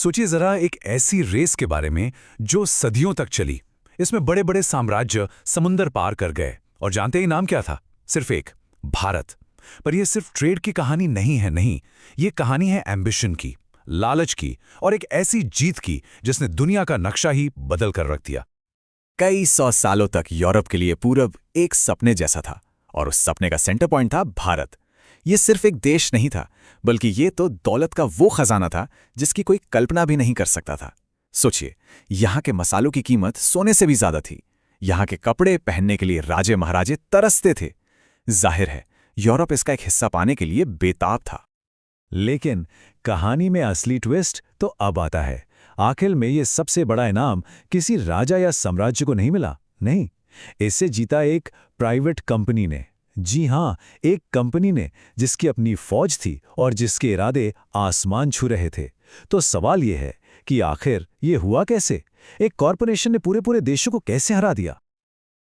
सोचिए जरा एक ऐसी रेस के बारे में जो सदियों तक चली। इसमें बड़े बड़े साम्राज्य समुंदर पार कर गए और जानते ही नाम क्या था? सिर्फ एक, भारत। पर यह सिर्फ ट्रेड की कहानी नहीं है, नहीं, ये कहानी है एम्बिशन की, लालच की और एक ऐसी जीत की जिसने दुनिया का नक्शा ही बदल कर रख दिया। कई सौ सालों तक यूरोप के लिए पूरब एक सपने जैसा था और उस सपने का सेंटर पॉइंट था भारत। ये सिर्फ एक देश नहीं था, बल्कि ये तो दौलत का वो खजाना था जिसकी कोई कल्पना भी नहीं कर सकता था। सोचिए, यहाँ के मसालों की कीमत सोने से भी ज्यादा थी। यहाँ के कपड़े पहनने के लिए राजे महाराजे तरसते थे। जाहिर है, यूरोप इसका एक हिस्सा पाने के लिए बेताब था। लेकिन कहानी में असली ट्विस्ट तो अब आता है। आखिर में ये सबसे बड़ा इनाम किसी राजा या साम्राज्य को नहीं मिला, नहीं, इसे जीता एक प्राइवेट कंपनी ने। जी हां, एक कंपनी ने जिसकी अपनी फौज थी और जिसके इरादे आसमान छू रहे थे। तो सवाल यह है कि आखिर ये हुआ कैसे? एक कॉरपोरेशन ने पूरे पूरे देशों को कैसे हरा दिया?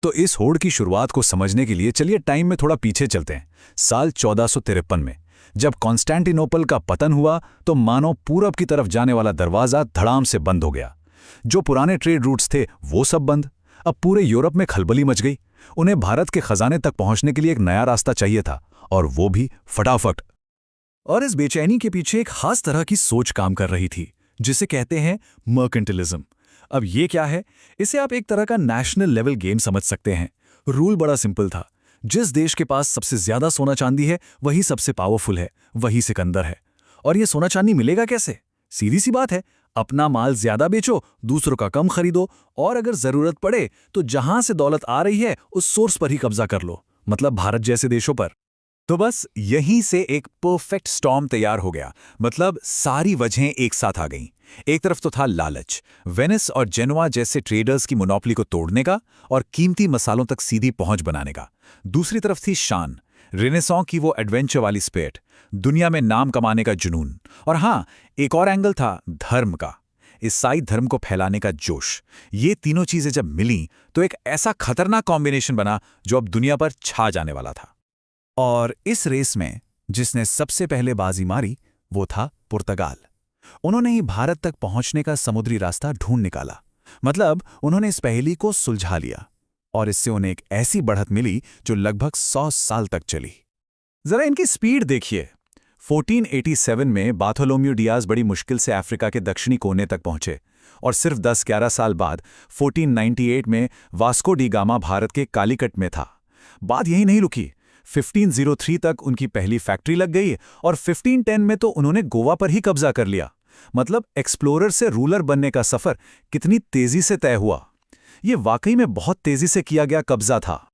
तो इस होड़ की शुरुआत को समझने के लिए चलिए टाइम में थोड़ा पीछे चलते हैं। साल 1453 में जब कॉन्स्टेंटिनोपल का पतन हुआ तो मानो पूरब की तरफ जाने वाला दरवाजा धड़ाम से बंद हो गया। जो पुराने ट्रेड रूट्स थे वो सब बंद। अब पूरे यूरोप में खलबली मच गई। उन्हें भारत के खजाने तक पहुंचने के लिए एक नया रास्ता चाहिए था, और वो भी फटाफट। और इस बेचैनी के पीछे एक खास तरह की सोच काम कर रही थी, जिसे कहते हैं मर्केंटिलिज्म। अब ये क्या है? इसे आप एक तरह का नेशनल लेवल गेम समझ सकते हैं। रूल बड़ा सिंपल था। जिस देश के पास सबसे ज्यादा सोना चांदी है वही सबसे पावरफुल है, वही सिकंदर है। और ये सोना चांदी मिलेगा कैसे? सीधी सी बात है, अपना माल ज्यादा बेचो, दूसरों का कम खरीदो, और अगर जरूरत पड़े तो जहां से दौलत आ रही है उस सोर्स पर ही कब्जा कर लो, मतलब भारत जैसे देशों पर। तो बस यहीं से एक परफेक्ट स्टॉर्म तैयार हो गया। मतलब सारी वजहें एक साथ आ गईं। एक तरफ तो था लालच, वेनिस और जेनुआ जैसे ट्रेडर्स की मोनोपोली को तोड़ने का और कीमती मसालों तक सीधी पहुंच बनाने का। दूसरी तरफ थी शान, रेनेसां की वो एडवेंचर वाली स्पिरिट, दुनिया में नाम कमाने का जुनून। और हाँ, एक और एंगल था धर्म का, ईसाई धर्म को फैलाने का जोश। ये तीनों चीजें जब मिलीं तो एक ऐसा खतरनाक कॉम्बिनेशन बना जो अब दुनिया पर छा जाने वाला था। और इस रेस में जिसने सबसे पहले बाजी मारी वो था पुर्तगाल। उन्होंने ही भारत तक पहुंचने का समुद्री रास्ता ढूंढ निकाला। मतलब उन्होंने इस पहेली को सुलझा लिया, और इससे उन्हें एक ऐसी बढ़त मिली जो लगभग 100 साल तक चली। जरा इनकी स्पीड देखिए। 1487 में बार्थोलोम्यू डियाज बड़ी मुश्किल से अफ्रीका के दक्षिणी कोने तक पहुंचे, और सिर्फ 10-11 साल बाद 1498 में वास्को डी गामा भारत के कालीकट में था। बात यही नहीं रुकी। 1503 तक उनकी पहली फैक्ट्री लग गई और 1510 में तो उन्होंने गोवा पर ही कब्जा कर लिया। मतलब एक्सप्लोरर से रूलर बनने का सफर कितनी तेजी से तय हुआ। यह वाकई में बहुत तेजी से किया गया कब्जा था।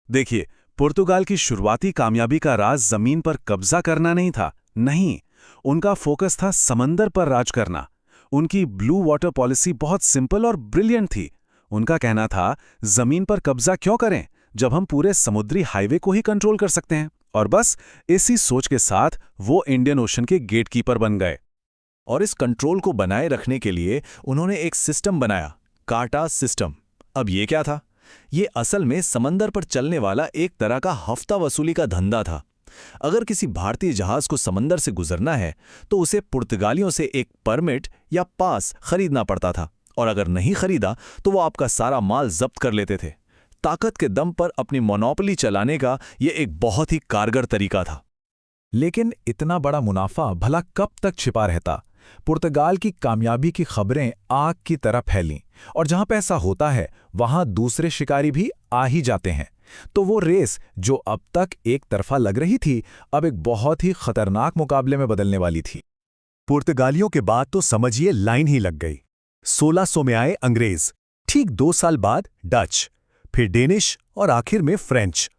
देखिए, पुर्तगाल की शुरुआती कामयाबी का राज जमीन पर कब्जा करना नहीं था, नहीं, उनका फोकस था समंदर पर राज करना। उनकी ब्लू वाटर पॉलिसी बहुत सिंपल और ब्रिलियंट थी। उनका कहना था, जमीन पर कब्जा क्यों करें जब हम पूरे समुद्री हाईवे को ही कंट्रोल कर सकते हैं। और बस इसी सोच के साथ वो इंडियन ओशन के गेटकीपर बन गए। और इस कंट्रोल को बनाए रखने के लिए उन्होंने एक सिस्टम बनाया, कार्टा सिस्टम। अब ये क्या था? ये असल में समंदर पर चलने वाला एक तरह का हफ्ता वसूली का धंधा था। अगर किसी भारतीय जहाज को समंदर से गुजरना है तो उसे पुर्तगालियों से एक परमिट या पास खरीदना पड़ता था, और अगर नहीं खरीदा तो वो आपका सारा माल जब्त कर लेते थे। ताकत के दम पर अपनी मोनोपोली चलाने का यह एक बहुत ही कारगर तरीका था। लेकिन इतना बड़ा मुनाफा भला कब तक छिपा रहता? पुर्तगाल की कामयाबी की खबरें आग की तरह फैलीं, और जहां पैसा होता है वहां दूसरे शिकारी भी आ ही जाते हैं। तो वो रेस जो अब तक एक तरफा लग रही थी, अब एक बहुत ही खतरनाक मुकाबले में बदलने वाली थी। पुर्तगालियों के बाद तो समझिए लाइन ही लग गई। 1600 में आए अंग्रेज, ठीक 2 साल बाद डच, फिर डेनिश और आखिर में फ्रेंच।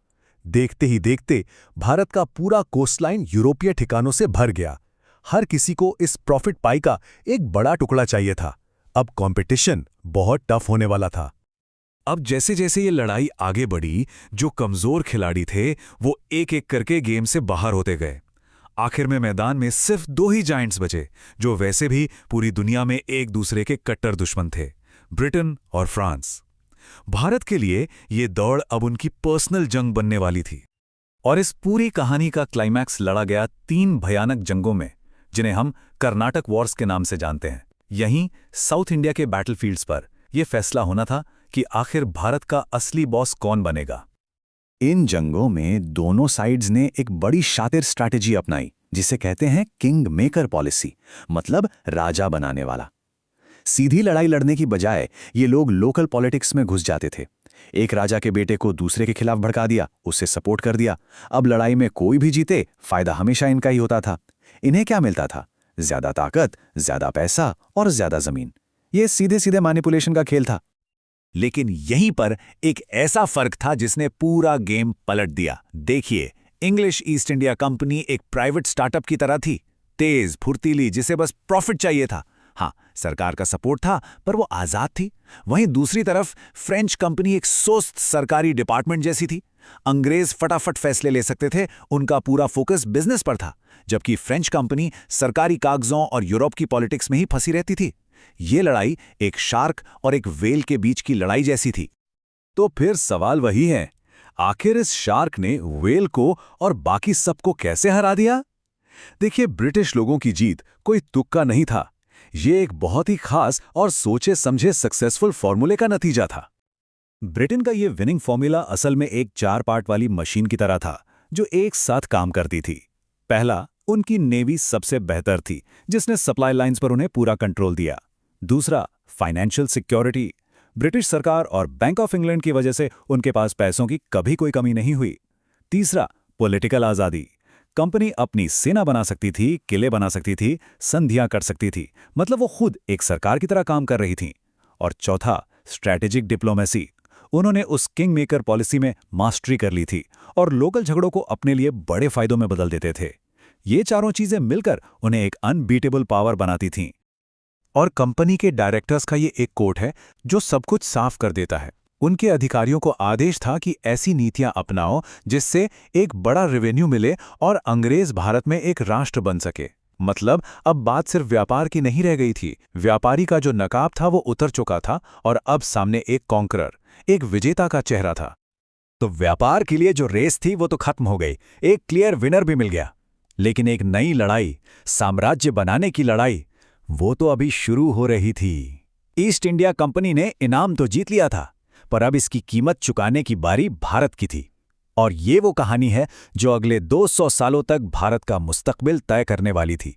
देखते ही देखते भारत का पूरा कोस्टलाइन यूरोपीय ठिकानों से भर गया। हर किसी को इस प्रॉफिट पाई का एक बड़ा टुकड़ा चाहिए था। अब कंपटीशन बहुत टफ होने वाला था। अब जैसे जैसे ये लड़ाई आगे बढ़ी, जो कमजोर खिलाड़ी थे वो एक एक करके गेम से बाहर होते गए। आखिर में मैदान में सिर्फ 2 ही जायंट्स बचे, जो वैसे भी पूरी दुनिया में एक दूसरे के कट्टर दुश्मन थे, ब्रिटेन और फ्रांस। भारत के लिए ये दौड़ अब उनकी पर्सनल जंग बनने वाली थी। और इस पूरी कहानी का क्लाइमैक्स लड़ा गया 3 भयानक जंगों में, जिन्हें हम कर्नाटक वॉर्स के नाम से जानते हैं। यहीं साउथ इंडिया के बैटलफील्ड्स पर यह फैसला होना था कि आखिर भारत का असली बॉस कौन बनेगा। इन जंगों में दोनों साइड्स ने एक बड़ी शातिर स्ट्रैटेजी अपनाई, जिसे कहते हैं किंग मेकर पॉलिसी, मतलब राजा बनाने वाला। सीधी लड़ाई लड़ने की बजाय ये लोग लोकल पॉलिटिक्स में घुस जाते थे। एक राजा के बेटे को दूसरे के खिलाफ भड़का दिया, उससे सपोर्ट कर दिया। अब लड़ाई में कोई भी जीते, फायदा हमेशा इनका ही होता था। इन्हें क्या मिलता था? ज्यादा ताकत, ज्यादा पैसा और ज्यादा जमीन। ये सीधे सीधे मैनिपुलेशन का खेल था। लेकिन यहीं पर एक ऐसा फर्क था जिसने पूरा गेम पलट दिया। देखिए, इंग्लिश ईस्ट इंडिया कंपनी एक प्राइवेट स्टार्टअप की तरह थी, तेज, फुर्तीली, जिसे बस प्रॉफिट चाहिए था। हाँ, सरकार का सपोर्ट था, पर वो आजाद थी। वहीं दूसरी तरफ फ्रेंच कंपनी एक सुस्त सरकारी डिपार्टमेंट जैसी थी। अंग्रेज फटाफट फैसले ले सकते थे, उनका पूरा फोकस बिजनेस पर था। जबकि फ्रेंच कंपनी सरकारी कागजों और यूरोप की पॉलिटिक्स में ही फंसी रहती थी। ये लड़ाई एक शार्क और एक व्हेल के बीच की लड़ाई जैसी थी। तो फिर सवाल वही है, आखिर इस शार्क ने व्हेल को और बाकी सबको कैसे हरा दिया? देखिए, ब्रिटिश लोगों की जीत कोई तुक्का नहीं था। ये एक बहुत ही खास और सोचे समझे सक्सेसफुल फॉर्मूले का नतीजा था। ब्रिटेन का ये विनिंग फॉर्मूला असल में एक 4 पार्ट वाली मशीन की तरह था, जो एक साथ काम करती थी। पहला, उनकी नेवी सबसे बेहतर थी, जिसने सप्लाई लाइंस पर उन्हें पूरा कंट्रोल दिया। दूसरा, फाइनेंशियल सिक्योरिटी। ब्रिटिश सरकार और बैंक ऑफ इंग्लैंड की वजह से उनके पास पैसों की कभी कोई कमी नहीं हुई। तीसरा, पॉलिटिकल आज़ादी। कंपनी अपनी सेना बना सकती थी, किले बना सकती थी, संधियां कर सकती थी, मतलब वो खुद एक सरकार की तरह काम कर रही थी। और चौथा, स्ट्रैटेजिक डिप्लोमेसी। उन्होंने उस किंग मेकर पॉलिसी में मास्टरी कर ली थी और लोकल झगड़ों को अपने लिए बड़े फायदों में बदल देते थे। ये चारों चीजें मिलकर उन्हें एक अनबीटेबल पावर बनाती थीं। और कंपनी के डायरेक्टर्स का ये एक कोट है जो सब कुछ साफ कर देता है। उनके अधिकारियों को आदेश था कि ऐसी नीतियां अपनाओ जिससे एक बड़ा रेवेन्यू मिले और अंग्रेज भारत में एक राष्ट्र बन सके। मतलब अब बात सिर्फ व्यापार की नहीं रह गई थी। व्यापारी का जो नकाब था वो उतर चुका था और अब सामने एक कॉन्करर, एक विजेता का चेहरा था। तो व्यापार के लिए जो रेस थी वो तो खत्म हो गई, एक क्लियर विनर भी मिल गया। लेकिन एक नई लड़ाई, साम्राज्य बनाने की लड़ाई, वो तो अभी शुरू हो रही थी। ईस्ट इंडिया कंपनी ने इनाम तो जीत लिया था, पर अब इसकी कीमत चुकाने की बारी भारत की थी। और ये वो कहानी है जो अगले 200 सालों तक भारत का मुस्तकबिल तय करने वाली थी।